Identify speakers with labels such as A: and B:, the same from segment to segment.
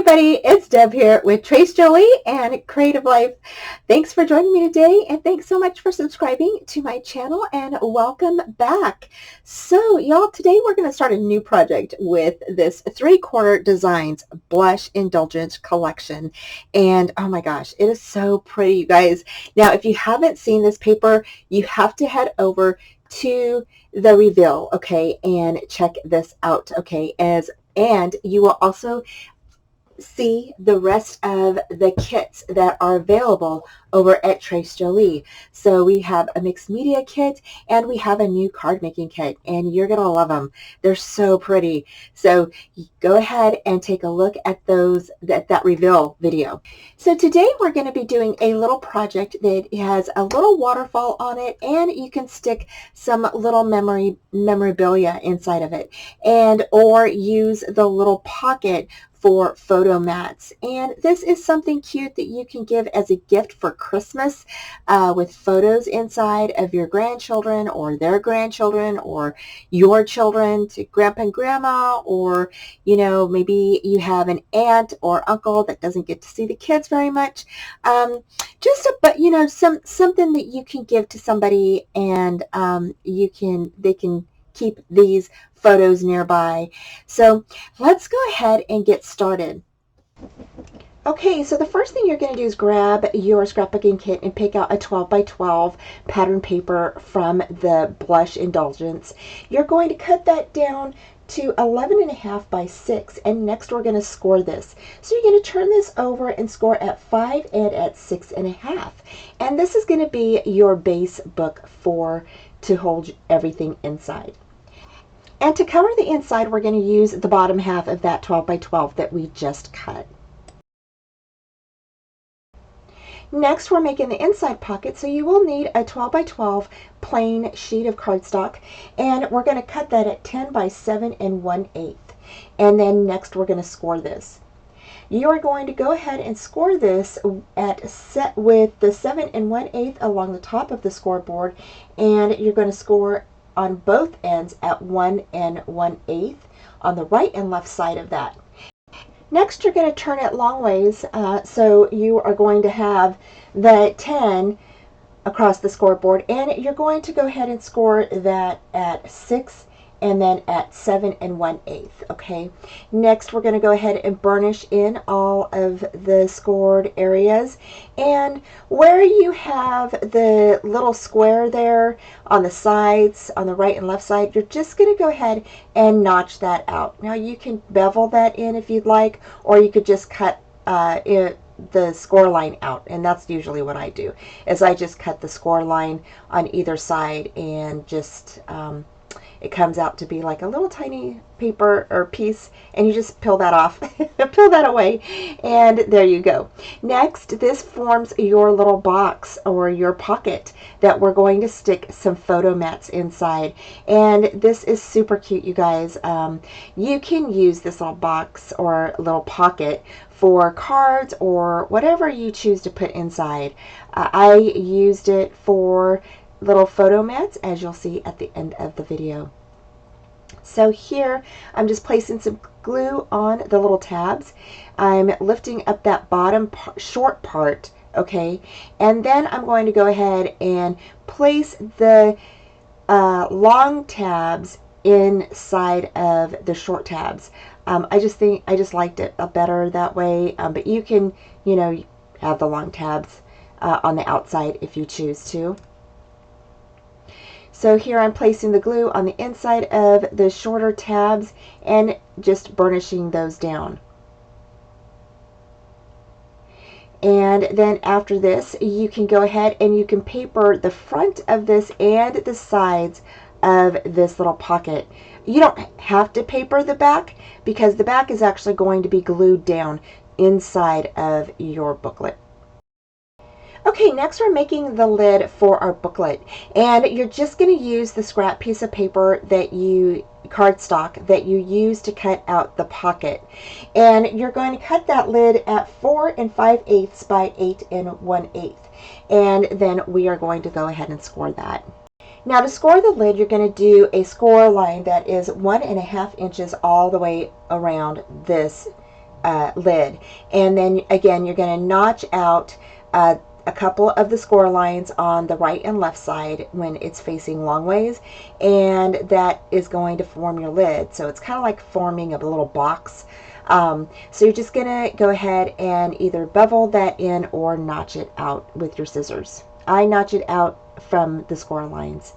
A: everybody, it's Deb here with Trace Jolie and Creative Life. Thanks for joining me today, and thanks so much for subscribing to my channel, and welcome back. So y'all, today we're going to start a new project with this 3/4 Designs Blush Indulgence collection, and oh my gosh, it is so pretty, you guys. Now if you haven't seen this paper, you have to head over to the reveal, okay, and check this out, okay, and you will also see the rest of the kits that are available over at Trace Jolie. So we have a mixed media kit and we have a new card making kit, and you're gonna love them. They're so pretty. So go ahead and take a look at that reveal video. So today we're going to be doing a little project that has a little waterfall on it, and you can stick some little memorabilia inside of it, and or use the little pocket for photo mats. And this is something cute that you can give as a gift for Christmas, with photos inside of your grandchildren or their grandchildren or your children to grandpa and grandma, or you know, maybe you have an aunt or uncle that doesn't get to see the kids very much. But you know, something that you can give to somebody, and they can keep these photos nearby. So let's go ahead and get started. Okay, so the first thing you're going to do is grab your scrapbooking kit and pick out a 12 by 12 pattern paper from the Blush Indulgence. You're going to cut that down to 11.5 by 6, and next we're going to score this. So you're going to turn this over and score at 5 and at 6.5, and this is going to be your base book to hold everything inside. And to cover the inside, we're going to use the bottom half of that 12 by 12 that we just cut. Next, we're making the inside pocket, so you will need a 12 by 12 plain sheet of cardstock, and we're going to cut that at 10 by 7 1/8. And then next, we're going to score this. You are going to go ahead and score this with the 7 1/8 along the top of the scoreboard, and you're going to score on both ends at 1 1/8 on the right and left side of that. Next, you're going to turn it long ways, so you are going to have the 10 across the scoreboard, and you're going to go ahead and score that at 6 and then at 7 1/8, okay? Next, we're going to go ahead and burnish in all of the scored areas, and where you have the little square there on the sides, on the right and left side, you're just going to go ahead and notch that out. Now you can bevel that in if you'd like, or you could just cut the score line out, and that's usually what I do, is I just cut the score line on either side, and just it comes out to be like a little tiny paper or piece, and you just peel that off, peel that away, and there you go. Next, this forms your little box or your pocket that we're going to stick some photo mats inside, and this is super cute, you guys. You can use this little box or little pocket for cards or whatever you choose to put inside. I used it for little photo mats, as you'll see at the end of the video. So here I'm just placing some glue on the little tabs. I'm lifting up that bottom short part, okay, and then I'm going to go ahead and place the long tabs inside of the short tabs. I just liked it better that way, but you can, you know, have the long tabs on the outside if you choose to. So here I'm placing the glue on the inside of the shorter tabs and just burnishing those down. And then after this, you can go ahead and you can paper the front of this and the sides of this little pocket. You don't have to paper the back, because the back is actually going to be glued down inside of your booklet. Okay, next we're making the lid for our booklet, and you're just going to use the scrap piece of paper cardstock that you use to cut out the pocket, and you're going to cut that lid at 4 5/8 by 8 1/8, and then we are going to go ahead and score that. Now to score the lid, you're going to do a score line that is 1.5 inches all the way around this lid. And then again, you're going to notch out a couple of the score lines on the right and left side when it's facing long ways, and that is going to form your lid. So it's kind of like forming a little box. So you're just gonna go ahead and either bevel that in or notch it out with your scissors. I notch it out from the score lines.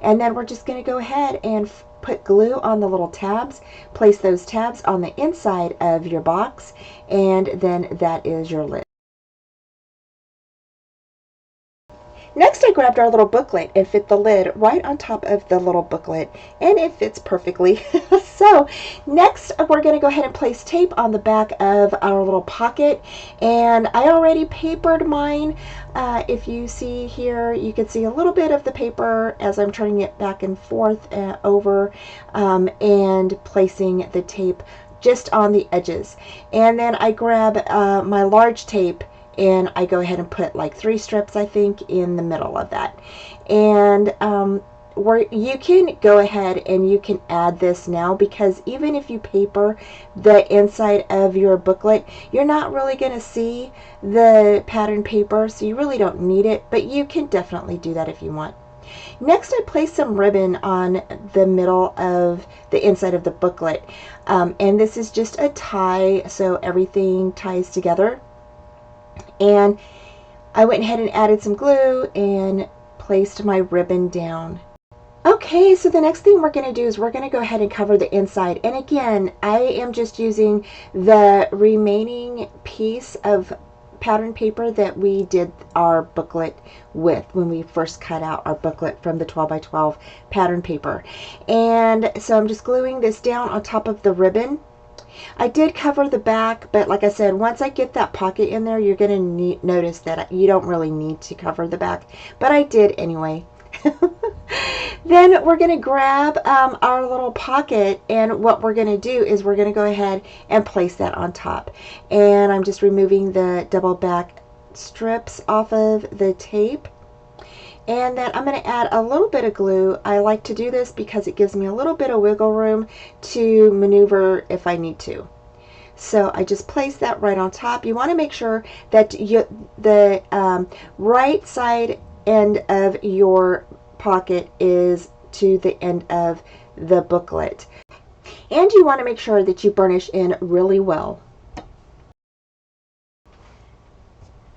A: And then we're just gonna go ahead and put glue on the little tabs, place those tabs on the inside of your box, and then that is your lid. Next, I grabbed our little booklet and fit the lid right on top of the little booklet, and it fits perfectly. So next, we're going to go ahead and place tape on the back of our little pocket, and I already papered mine. If you see here, you can see a little bit of the paper as I'm turning it back and forth over and placing the tape just on the edges. And then I grab my large tape, and I go ahead and put like 3 strips, I think, in the middle of that. And where you can go ahead and you can add this now, because even if you paper the inside of your booklet, you're not really going to see the pattern paper, so you really don't need it, but you can definitely do that if you want. Next, I place some ribbon on the middle of the inside of the booklet, and this is just a tie, so everything ties together. And I went ahead and added some glue and placed my ribbon down. Okay, so the next thing we're going to do is we're going to go ahead and cover the inside. And again, I am just using the remaining piece of pattern paper that we did our booklet with when we first cut out our booklet from the 12 by 12 pattern paper. And so I'm just gluing this down on top of the ribbon. I did cover the back, but like I said, once I get that pocket in there, you're going to notice that you don't really need to cover the back, but I did anyway. Then we're going to grab our little pocket, and what we're going to do is we're going to go ahead and place that on top. And I'm just removing the double back strips off of the tape. And then I'm going to add a little bit of glue. I like to do this because it gives me a little bit of wiggle room to maneuver if I need to. So I just place that right on top. You want to make sure that the right side end of your pocket is to the end of the booklet. And you want to make sure that you burnish in really well.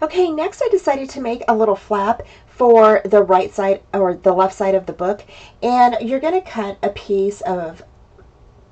A: Okay, next I decided to make a little flap for the right side or the left side of the book, and you're going to cut a piece of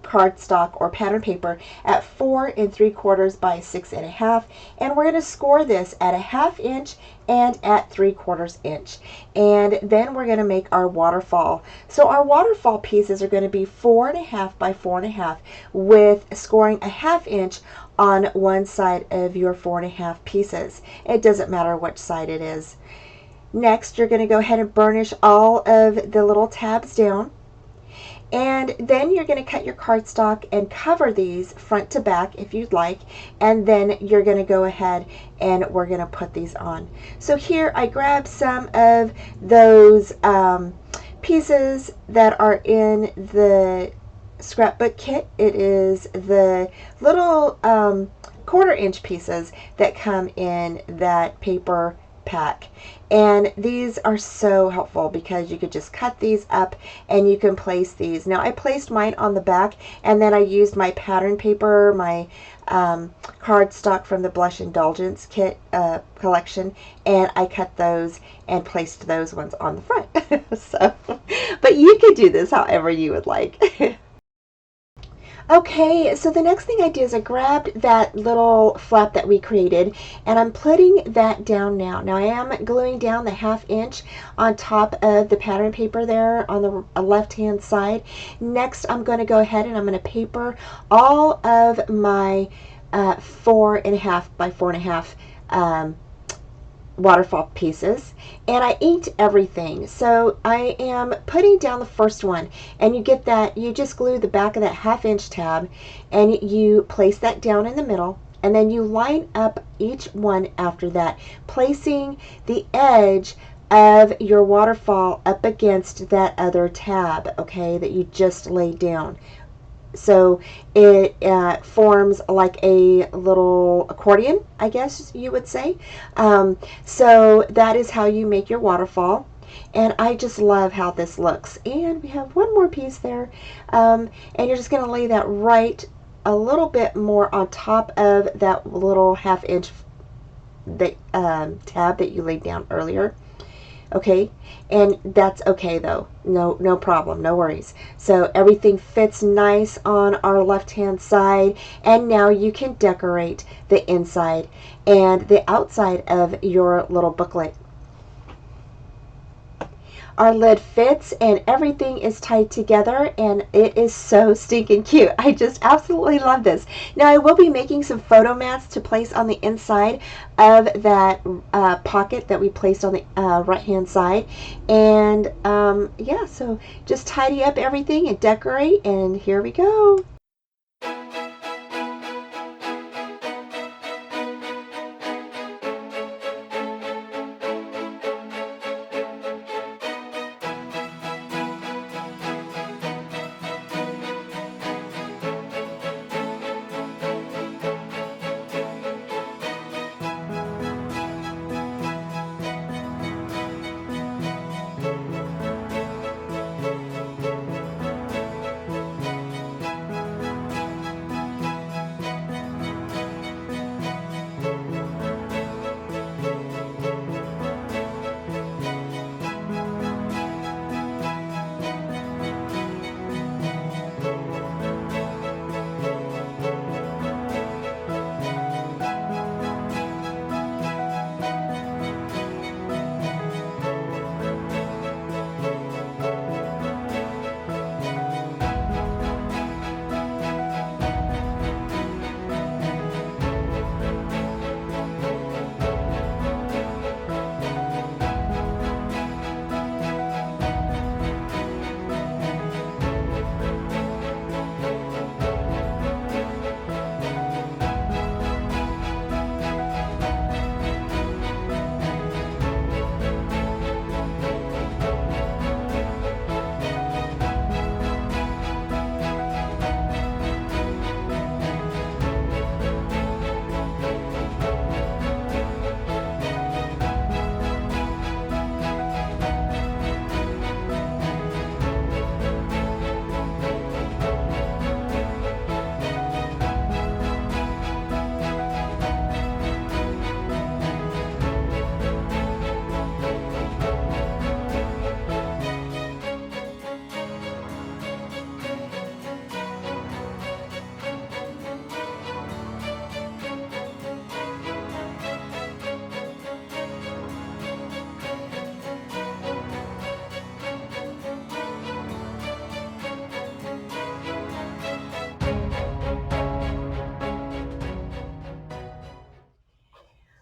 A: cardstock or pattern paper at 4 3/4 by 6 1/2, and we're going to score this at 1/2 inch and at 3/4 inch, and then we're going to make our waterfall. So our waterfall pieces are going to be 4 1/2 by 4 1/2 with scoring 1/2 inch on one side of your 4 1/2 pieces. It doesn't matter which side it is. Next, you're going to go ahead and burnish all of the little tabs down. And then you're going to cut your cardstock and cover these front to back if you'd like. And then you're going to go ahead and we're going to put these on. So here I grabbed some of those pieces that are in the scrapbook kit. It is the little 1/4 inch pieces that come in that paper pack, and these are so helpful because you could just cut these up and you can place these. Now I placed mine on the back, and then I used my pattern paper, my cardstock from the Blush Indulgence kit collection, and I cut those and placed those ones on the front. So, but you could do this however you would like. Okay, so the next thing I did is I grabbed that little flap that we created, and I'm putting that down now. Now I am gluing down the 1/2 inch on top of the pattern paper there on the left-hand side. Next, I'm going to go ahead and I'm going to paper all of my 4 1/2 by 4 1/2 waterfall pieces, and I inked everything. So I am putting down the first one, and you get that, you just glue the back of that 1/2 inch tab and you place that down in the middle, and then you line up each one after that, placing the edge of your waterfall up against that other tab, okay, that you just laid down. So it forms like a little accordion, I guess you would say. So that is how you make your waterfall. And I just love how this looks. And we have one more piece there. And you're just going to lay that right a little bit more on top of that little 1/2 inch tab that you laid down earlier. Okay, and that's okay though, no problem, no worries. So everything fits nice on our left hand side, and now you can decorate the inside and the outside of your little booklet. Our lid fits and everything is tied together, and it is so stinking cute. I just absolutely love this. Now I will be making some photo mats to place on the inside of that pocket that we placed on the right hand side. And yeah, so just tidy up everything and decorate, and here we go.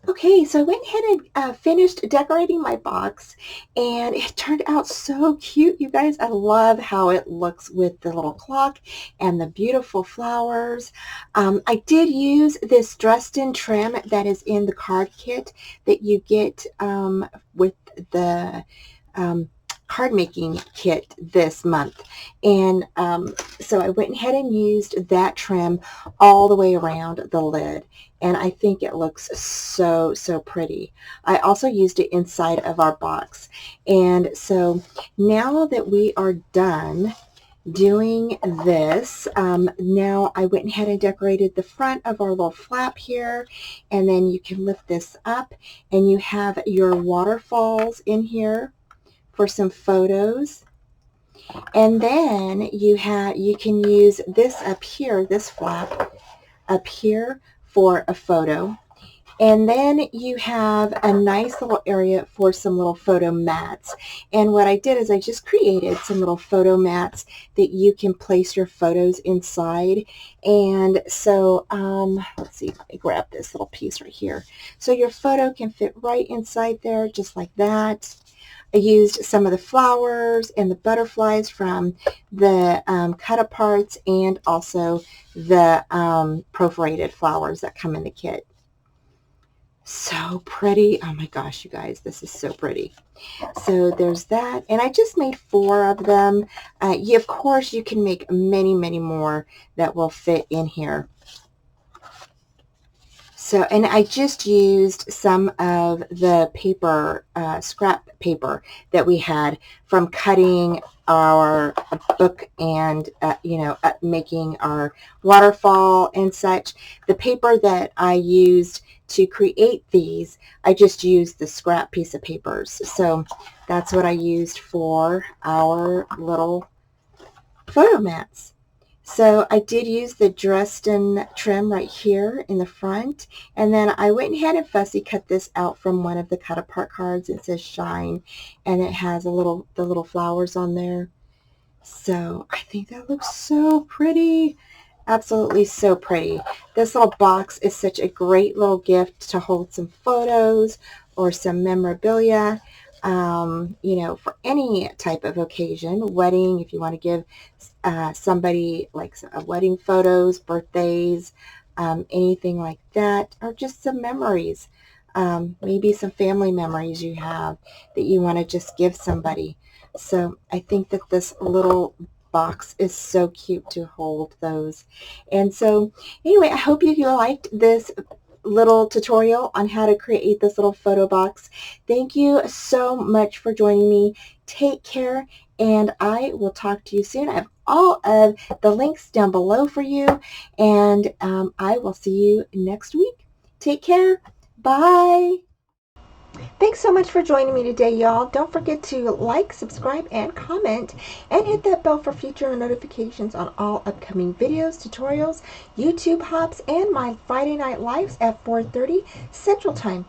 A: Okay, so I went ahead and finished decorating my box, and it turned out so cute, you guys. I love how it looks with the little clock and the beautiful flowers. I did use this Dresden Trim that is in the card kit that you get with the card making kit this month. And so I went ahead and used that trim all the way around the lid, and I think it looks so pretty. I also used it inside of our box. And so now that we are done doing this, now I went ahead and decorated the front of our little flap here, and then you can lift this up and you have your waterfalls in here for some photos. And then you can use this up here, this flap up here, for a photo. And then you have a nice little area for some little photo mats. And what I did is I just created some little photo mats that you can place your photos inside. And so let's see, I grab this little piece right here. So your photo can fit right inside there, just like that. I used some of the flowers and the butterflies from the cut-aparts, and also the perforated flowers that come in the kit. So pretty. Oh my gosh, you guys, this is so pretty. So there's that. And I just made 4 of them. Of course, you can make many, many more that will fit in here. So, and I just used some of the paper, scrap paper that we had from cutting our book and, making our waterfall and such. The paper that I used to create these, I just used the scrap piece of papers. So that's what I used for our little photo mats. So I did use the Dresden trim right here in the front, and then I went ahead and fussy cut this out from one of the cut apart cards. It says shine, and it has the little flowers on there. So I think that looks so pretty. Absolutely so pretty. This little box is such a great little gift to hold some photos or some memorabilia, for any type of occasion, wedding, if you want to give somebody like wedding photos, birthdays, anything like that, or just some memories. Maybe some family memories you have that you want to just give somebody. So I think that this little box is so cute to hold those. And so anyway, I hope you liked this little tutorial on how to create this little photo box. Thank you so much for joining me. Take care, and I will talk to you soon. I have all of the links down below for you, and I will see you next week. Take care. Bye. Thanks so much for joining me today, y'all. Don't forget to like, subscribe, and comment, and hit that bell for future notifications on all upcoming videos, tutorials, YouTube hops, and my Friday night lives at 4:30 Central Time.